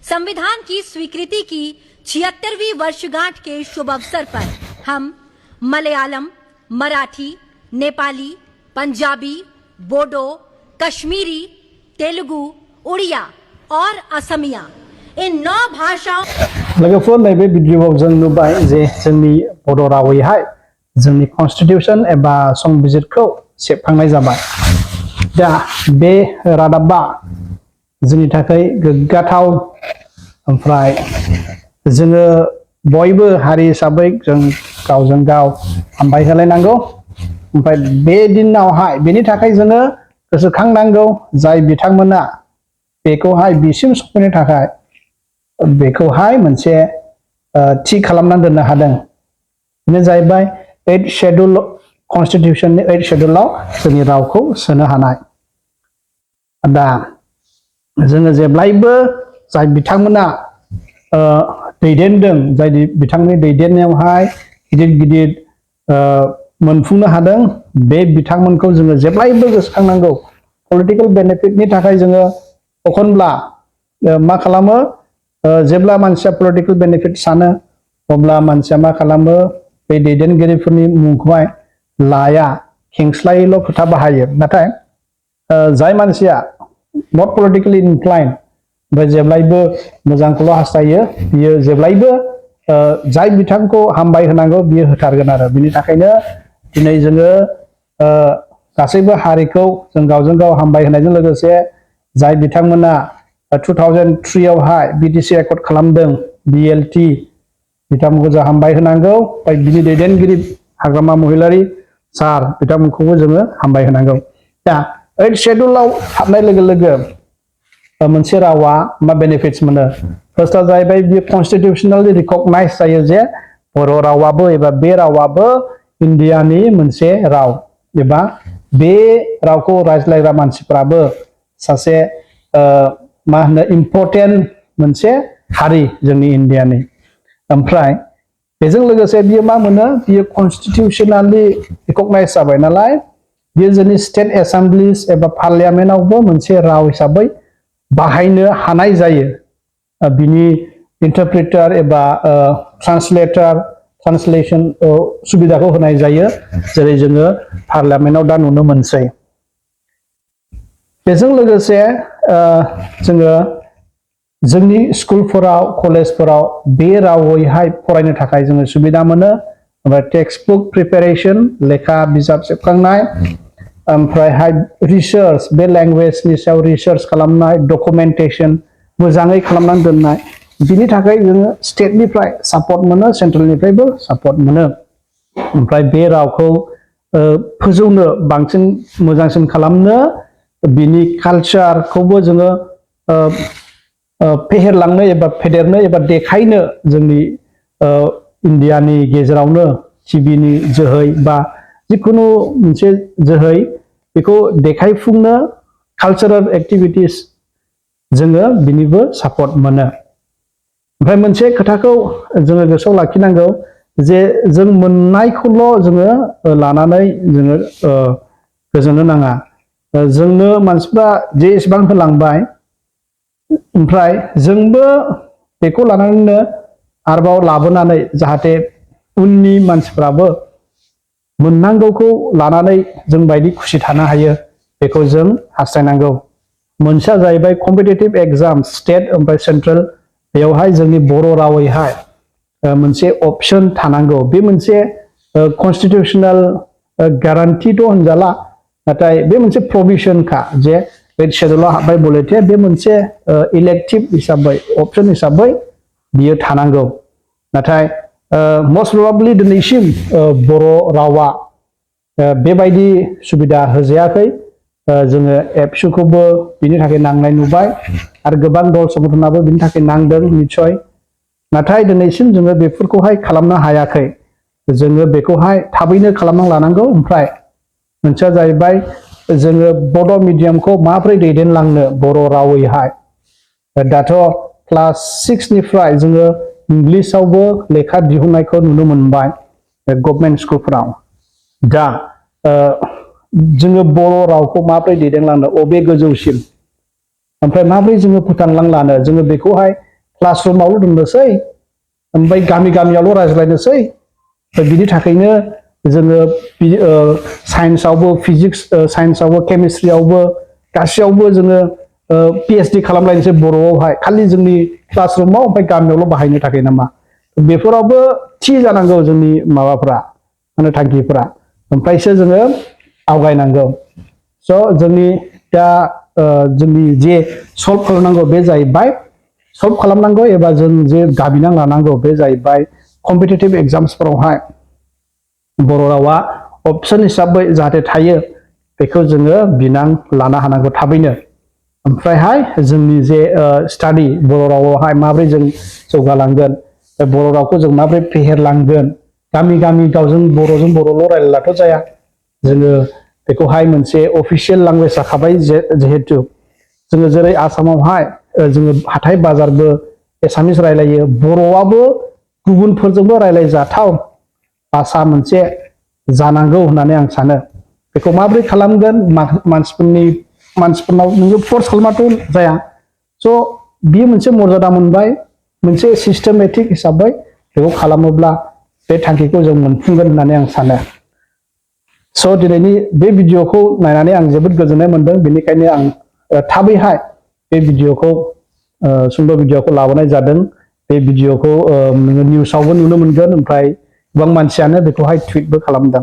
संविधान की स्वीकृति की 76वीं वर्षगांठ के शुभ अवसर पर हम मलयालम, मराठी, नेपाली, पंजाबी, बोडो, कश्मीरी, तेलुगु, उड़िया और असमिया इन 9 भाषाओं लोगोफोर नैबे भिडियोआव जों नुबाय जे जोंनि बर' रावैहाय जोंनि कन्स्टिटिउसन एबा संबिजिरखौ सेबखांनाय जाबाय। दा बे रादाबा जोंनि थाखाय गोग्गाथाव, ओमफ्राय जोङो बयबो हारि हिसाबै जों गावजों गाव हामबाय होलायनांगौ। ओमफ्राय बे दिनावहाय बेनि थाखाय जोङो गोसोखांनांगौ जाय बिथांमोना बेखौहाय बिसिम सफैनो थाखाय बेखौहाय मोनसे थि खालामनानै दोननो हादों। बेनो जाहैबाय 8 शेड्यूल कन्स्टिटिउशननि 8 शेड्यूलाव जोंनि रावखौ सोनो हानाय। दा जोङो जेब्लायबो जाय बिथांमोना दैदेनदों, जाय बिथांनि दैदेननायावहाय गिदिर गिदिर मोनफुंनो हादों, बे बिथांमोनखौ जोङो जेब्लायबो गोसोखांनांगौ। पलिटिकल बेनिफिटनि थाखाय जोङो एखनब्ला मा खालामो, जेब्ला मानसिया पलिटिकल बेनिफिट सानो अब्ला मानसिया मा खालामो, बे दैदेनगिरिफोरनि मुंखौहाय लाया, खेंस्लायैल' खोथा बाहायो। नाथाय जाय मानसिया नट पलिटिकली इनक्लाइन, ओमफ्राय जेब्लायबो मोजांखौल' हास्थायो, बियो जेब्लायबो जाय बिथांखौ हामबाय होनांगौ बियो होथारगोन आरो। बिनि थाखायनो दिनै जोङो गासैबो हारिखौ जों गावजों गाव हामबाय होनायजों लोगोसे जाय बिथांमोना 2003 आवहाय बिटिसि एकर्ड खालामदों, BLT, बिथांमोनखौ जों हामबाय होनांगौ। ओमफ्राय बिनि दैदेनगिरि हाग्रामा महिलारि सार, बिथांमोनखौबो जोङो हामबाय होनांगौ। दा 8 शेड्यूलाव हाबनाय लोगो लोगो मोनसे रावा मा बेनिफिट्स मोनो। फार्स्टआ जाहैबाय बियो कन्स्टिटिउशनेलि रिकगनाइज जायो जे बर' रावाबो एबा बे रावाबो इन्डियानि मोनसे राव, एबा बे रावखौ रायज्लायग्रा मानसिफ्राबो सासे मा होनो इम्परटेन्ट मोनसे हारि जोंनि इन्डियानि। ओमफ्राय बेजों लोगोसे बियो मा मोनो, बियो कन्स्टिटिउशनेलि रिकगनाइज जाबाय नालाय, बियो जोंनि स्टेट एसेम्बलिज एबा पार्लियामेन्टआवबो मोनसे राव हिसाबै बाहायनो हानाय जायो। बिनि इन्टारप्रिटार एबा ट्रान्सलेशन सुबिदाखौ होनाय जायो, जेरै जोङो पार्लियामेन्टआव दा नुनो मोनसै। बेजों लोगोसे जोङो जोंनि स्कुलफोराव, कलेजफोराव बे रावैहाय फरायनो थाखाय जोङो सुबिदा मोनो। ओमफ्राय टेक्सट बुक प्रिपेरेसन, लेखा बिजाब सेबखांनाय, ओमफ्रायहाय रिसार्च, बे लेंगुवेजनि सायाव रिसार्च खालामनाय, डकुमेन्टेसन मोजाङै खालामनानै दोननाय, बिनि थाखाय जोङो स्टेटनिफ्राय सापर्ट मोनो, सेन्ट्रेलनिफ्रायबो सापर्ट मोनो। ओमफ्राय बे रावखौ फोजौनो, बांसिन मोजांसिन खालामनो, बिनि कालचारखौबो जोङो फेहेरलांनो एबा फेदेरनो एबा देखायनो जोंनि इन्डियानि गेजेरावनो टिभिनि जोहै बा जिखुनु मोनसे जोहै बेखौ देखायफुंनो, कालचारेल एक्टिभिटिस जोङो बिनिबो सापर्ट मोनो। ओमफ्राय मोनसे खोथाखौ जोङो गोसोआव लाखिनांगौ जे जों मोननायखौल' जोङो लानानै जोङो गोजोननो नाङा। जोंनो मानसिफ्रा जे एसेबां होलांबाय, ओमफ्राय जोंबो बेखौ लानानैनो आरोबाव लाबोनानै जाहाथे उननि मानसिफ्राबो मोननांगौखौ लानानै जों बायदि खुसि थानो हायो, बेखौ जों हास्थायनांगौ। मोनसेया जाहैबाय कम्पिटिटिभ एग्जाम, स्टेट ओमफ्राय सेन्ट्रेल, बेयावहाय जोंनि बर' रावैहाय मोनसे अपसन थानांगौ। बे मोनसे कन्स्टिटिउसनेल ग्यारान्टिथ' होनजाला, नाथाय बे मोनसे प्रभिजनखा जे 8 शेड्यूलाव हाबबाय बलेथे, बे मोनसे इलेक्टिभ हिसाबै, अपसन हिसाबै बियो थानांगौ। नाथाय मस्ट प्रबाबलि दिनैसिम बर' रावा बेबायदि सुबिदा होजायाखै। जोङो एबसुखौबो बिनि थाखाय नांनाय नुबाय, आरो गोबां दल संगठनाबो बिनि थाखाय नांदों निस्सय। नाथाय दिनैसिम जोङो बेफोरखौहाय खालामनो हायाखै। जोङो बेखौहाय थाबैनो खालामना लानांगौ। ओमफ्राय मोनसेया जाहैबाय जोङो बड' मिडियामखौ माबोरै दैदेनलांनो बर' रावैहाय। दाथ' क्लास 6 निफ्राय जोङो इंलिसावबो लेखा दिहुननायखौ नुनो मोनबाय गभर्नमेन्ट स्कुलफोराव। दा जोङो बर' रावखौ माबोरै दैदेनलांनो, अबे गोजौसिम, ओमफ्राय माबोरै जोङो फोथांलांनो, जोङो बेखौहाय क्लासरुमावल' दोननोसै ओमफ्राय गामियावल' रायज्लायनोसै बिनि थाखायनो जोङो साइन्सआवबो फिजिक्स साइन्सआवबो केमिस्ट्रियावबो गासैयावबो जोङो PhD खालामलायनोसै बर'आवहाय खालि जोंनि क्लासरुमाव ओमफ्राय गामियावल' बाहायनो थाखाय नामा बेफोरावबो थि जानांगौ जोंनि माबाफ्रा माने थांखिफ्रा ओमफ्रायसो जोङो आवगायनांगौ स' जोंनि दा जोंनि जे सल्भ खालामनांगौ बे जाहैबाय सल्भ खालामनांगौ एबा जों जे गाबिना लानांगौ बे जाहैबाय कम्पिटिटिभ एग्जाम्सफोरावहाय बर' रावा अपसन हिसाबै जाहाथे थायो बेखौ जोङो बिनां लानो हानांगौ थाबैनो ओमफ्रायहाय जोंनि जे स्टाडि बर' रावावहाय माबोरै जों जौगालांगोन बर' रावखौ जों माबोरै फेहेरलांगोन गामि गावजों बर'ल' रायलायलाथ' जाया जोङो बेखौहाय मोनसे अफिसियेल लेंगुवेज जाखाबाय जिहेतु जोङो जेरै आसामावहाय जोङो हाथाय बाजारबो एसामिस रायलायो बर'आबो गुबुनफोरजोंबो रायलायजाथाव भाषा मोनसे जानांगौ होननानै आं सानो बेखौ माबोरै खालामगोन मानसिफोरनाव नोङो फर्स खालामाथ' जाया स' बियो मोनसे मर्यादा मोनबाय मोनसे सिस्टेमेटिक हिसाबै बेखौ खालामोब्ला बे थांखिखौ जों मोनफुंगोन होननानै आं सानो स' दिनैनि बे भिडिअखौ नायनानै आं जोबोद गोजोननाय मोनदों बेनिखायनो आं थाबैहाय बे भिडिअखौ सुंद' भिडिअखौ लाबोनाय जादों बे भिडिअखौ नोङो निउसावबो नुनो मोनगोन ओमफ्राय गोबां मानसियानो बेखौहाय टुइटबो खालामदों